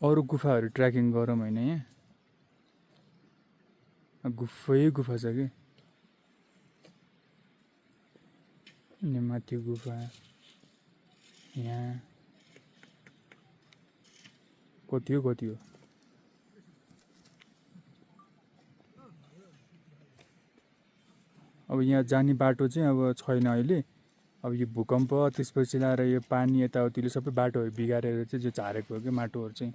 अरू गुफाहरू ट्रेकिङ गरौँ होइन यहाँ गुफा छ कि अनि माथि गुफा यहाँ कति हो अब यहाँ जाने बाटो चाहिँ अब छैन अहिले अब यो भूकम्प त्यसपछि लाएर यो पानी यताउतिले सबै बाटोहरू बिगारेर चाहिँ जो झारेको हो कि माटोहरू चाहिँ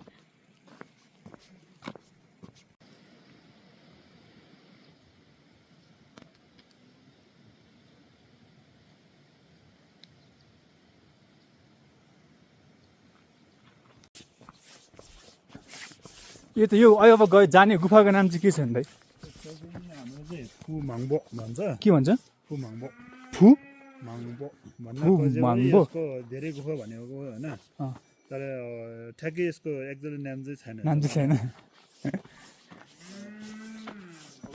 यो अब गए जाने गुफाको नाम चाहिँ के छ भन्दा हाम्रो चाहिँ फुमाङ्बो भन्छ के भन्छ फुमाङ्बो माङ्बो माङ्बो धेरै गुफा भनेको होइन तर ठ्याक्कै यसको एक्ज्याक्ट नाम चाहिँ छैन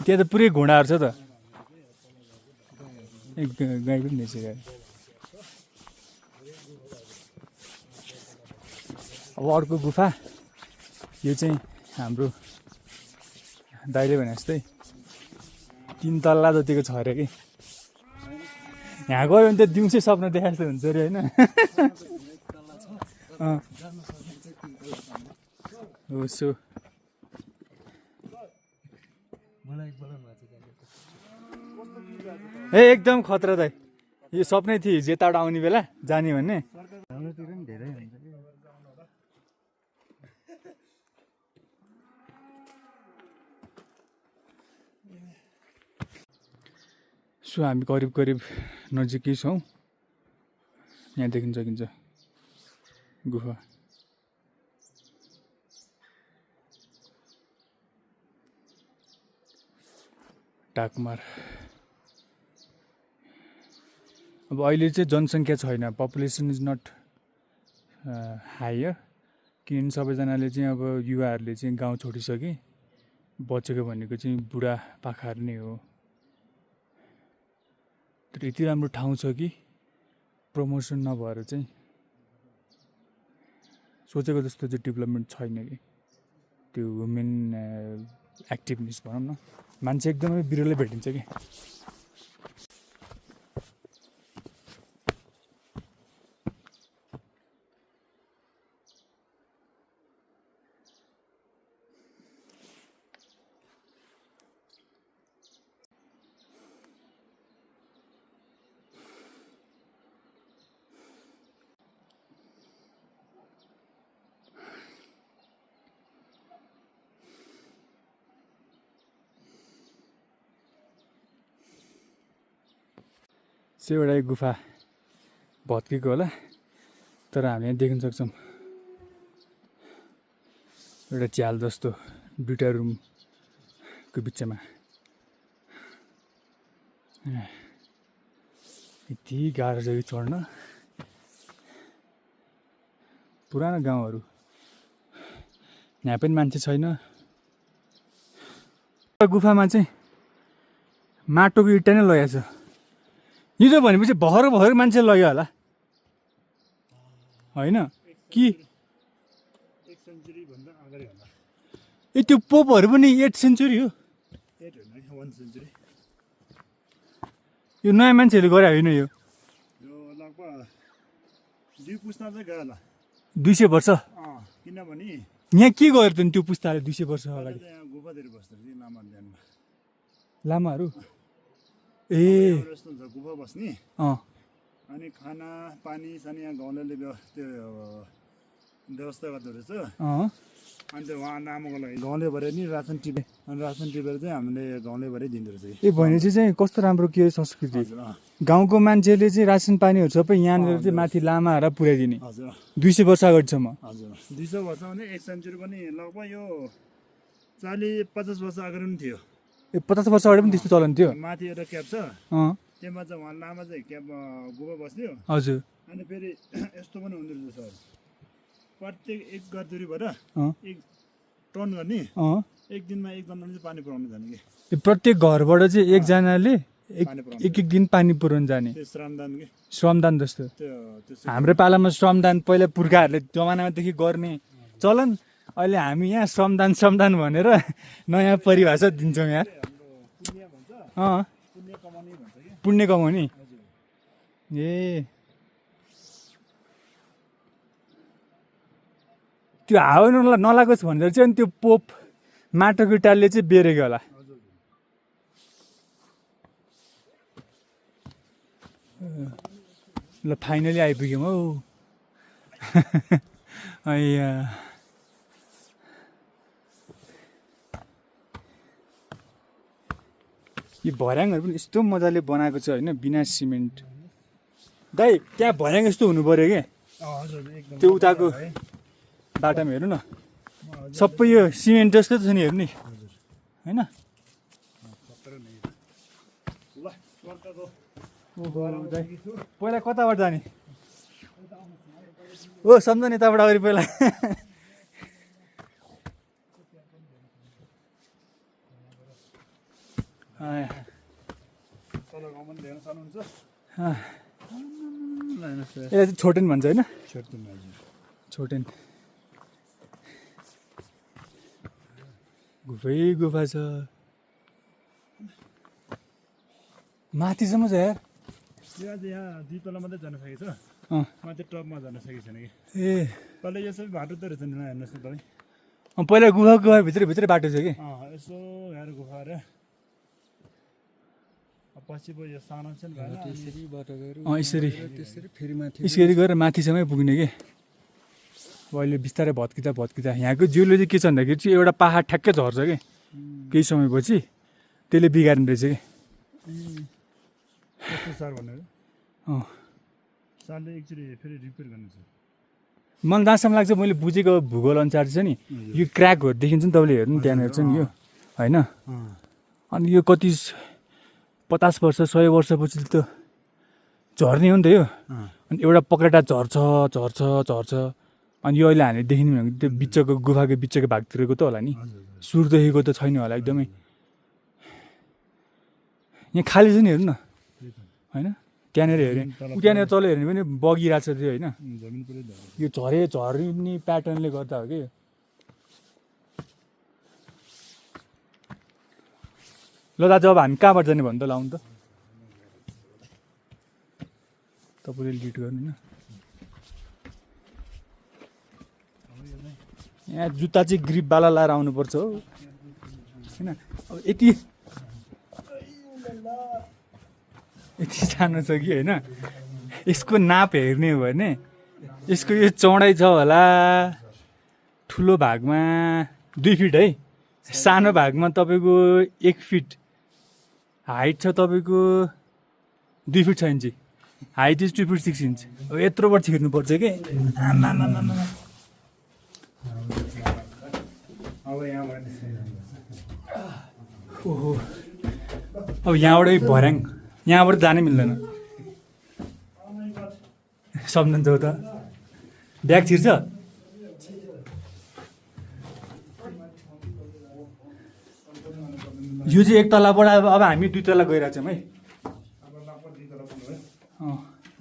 त्यहाँ त पुरै घोडाहरू छ त गाई पनि निस्केको अब अर्को गुफा यो चाहिँ हाम्रो दाइले भने जस्तै 3 तल्ला जतिको छ अरे कि यहाँ गयो भने त दिउँसै सपना देखाएको जस्तो हुन्छ अरे होइन उसो एकदम खतरा दाइ यो सपनै थियो जेताबाट आउने बेला जाने भन्ने सो हामी करिब नजिकै छौँ यहाँ देखिन सकिन्छ गुफा टाकमार अब अहिले चाहिँ जनसङ्ख्या छैन पपुलेसन इज नट हायर किनभने सबैजनाले चाहिँ अब युवाहरूले चाहिँ गाउँ छोडिसके बचेको भनेको चाहिँ बुढा पाखाहरू नै हो तर यति राम्रो ठाउँ छ कि प्रमोसन नभएर चाहिँ सोचेको जस्तो चाहिँ डेभलपमेन्ट छैन कि त्यो वुमेन एक्टिभनेस भनौँ न मान्छे एकदमै बिरलै भेटिन्छ कि एउटा गुफा भत्केको होला तर हामी यहाँ देख्न सक्छौँ एउटा झ्याल जस्तो दुईटा रुमको बिचमा यति गाह्रो छ कि चढ्न पुरानो गाउँहरू यहाँ पनि मान्छे छैन गुफामा चाहिँ माटोको इँटा नै लगाएको छ यो त भनेपछि भर मान्छे लग्यो होला होइन कि ए त्यो पोपहरू पनि 8th सेन्चुरी हो यो नयाँ मान्छेहरूले गरे होइन यो 200 वर्ष किनभने यहाँ के गर्यो त त्यो पुस्ताले 200 वर्ष अगाडि लामाहरू ए गुफा बस्ने अनि खाना पानी सानी यहाँ गाउँले त्यो व्यवस्था गर्दो रहेछ अनि त्यो उहाँ नामको लागि गाउँले भएर नि रासन टिपे अनि रासन टिपेर चाहिँ हामीले गाउँले भएरै दिँदो रहेछ ए भनेपछि चाहिँ कस्तो राम्रो के संस्कृति गाउँको मान्छेले चाहिँ रासन पानीहरू सबै यहाँनिर चाहिँ माथि लामाहरूलाई पुर्याइदिने हजुर 200 वर्ष अगाडिसम्म हजुर 200 वर्ष भने 1 सेन्चुरी पनि लगभग यो 40-50 वर्ष अगाडि पनि थियो ए 50 वर्ष अगाडि पनि त्यस्तो चलन थियो माथि एउटा क्याब छ त्यसमा चाहिँ उहाँ लामा चाहिँ क्याब गुफा बस्थ्यो हजुर अनि फेरि यस्तो पनि हुँदो रहेछ सर प्रत्येक 1 गरदुरीबाट 1 टन गर्ने एक दिनमा एकजनाले चाहिँ पानी पुर्याउनु जाने कि प्रत्येक घरबाट चाहिँ एकजनाले एक दिन पानी पुर्याउनु जाने श्रमदान कि श्रमदान जस्तो हाम्रो पालामा श्रमदान पहिला पुर्खाहरूले जमानादेखि गर्ने चलन अहिले हामी यहाँ श्रमदान भनेर नयाँ परिभाषा दिन्छौँ यार। पुण्य भन्छ, अँ पुण्य कमाउने भन्छ कि। पुण्य कमाउने हजुर। ए त्यो हावा नलागोस् भनेर चाहिँ अनि त्यो पोप माटोको टालले चाहिँ बेरेको होला। हजुर। ल फाइनली आइपुग्यौँ हौ। अಯ್या यो भर्याङहरू पनि यस्तो मजाले बनाएको छ होइन, बिना सिमेन्ट। दाइ त्यहाँ भर्याङ यस्तो हुनु पऱ्यो क्या, हजुर एकदम त्यो उताको बाटोमा हेर्नु न सबै यो सिमेन्ट जस्तो छ नि, हेर्नु नि होइन। ल स्वर्गको ओहो दाइ पहिला कताबाट जाने? ओ सम्झने यताबाट अगाडि पहिला। तल गाउँमा पनि हेर्न सक्नुहुन्छ। यसलाई चाहिँ छोटेन भन्छ होइन, छोड्दिनु हजुर। छोटेन। गुफै गुफा छ, माथिसम्म छ यार। यो आज यहाँ 2 तला मात्रै जान सकेको छ, अँ माथि टपमा जान सकेको छैन कि। ए तल यो सबै बाटो त रहेछ नि, हेर्नुहोस् न तपाईँ। पहिला गुफा भित्रै बाटो छ कि। यसो यहाँ गुफा र पछि यो सानो छ नि भएन, त्यसरी बाटो गएर यसरी त्यसरी फेरि माथि यसरी गरेर माथिसम्मै पुग्ने कि। अब अहिले बिस्तारै भत्किँदा यहाँको जियोलोजी के छ भन्दाखेरि चाहिँ एउटा पाहाड ठ्याक्कै झर्छ कि केही समयपछि, त्यसले बिगार्ने रहेछ कि। कस्तो सर भनेर अँ सालले एकचोटि फेरि रिपेयर गर्नु छ। मलाई जहाँसम्म लाग्छ मैले बुझेको भूगोल अनुसार चाहिँ नि यो क्र्याकहरू देखिन्छ नि, तपाईँले हेर्नु त्यहाँनिर चाहिँ नि यो होइन। अनि यो कति 50 वर्ष 100 वर्षपछि त झर्ने हो नि त यो। अनि एउटा पक्रेटा झर्छ अनि यो अहिले हामीले देखिने भनेको त्यो बिचको गुफाको बिचको भागतिरको त होला नि, सुरुदेखिको त छैन होला एकदमै। यहाँ खाली छ नि, हेर्नु न होइन। त्यहाँनिर हेऱ्यो त्यहाँनिर तल हेर्ने पनि बगिरहेको छ त्यो होइन। जमिन पुरै झऱ्यो। यो झर्ने प्याटर्नले गर्दा हो कि। ल दाजु अब हामी कहाँबाट जाने भन्नु त, लाउनु त तपाईँले लिड गर्नु न। यहाँ जुत्ता चाहिँ ग्रिपवाला लाएर आउनुपर्छ हो होइन। अब यति सानो छ कि होइन। यसको नाप हेर्ने हो भने यसको यो चौडाइ छ होला ठुलो भागमा 2 फिट है, सानो भागमा तपाईँको 1 फिट, हाइट छ तपाईँको 2 fit 6 inch, height is 2 fit 6 inch. अब यत्रोबाट छिर्नुपर्छ कि। ओहो अब यहाँबाटै भर्याङ, यहाँबाट जानै मिल्दैन। सम्झन्छौ त ब्याग छिर्छ। यो चाहिँ 1 तलाबाट अब हामी 2 तला गइरहेछौँ है।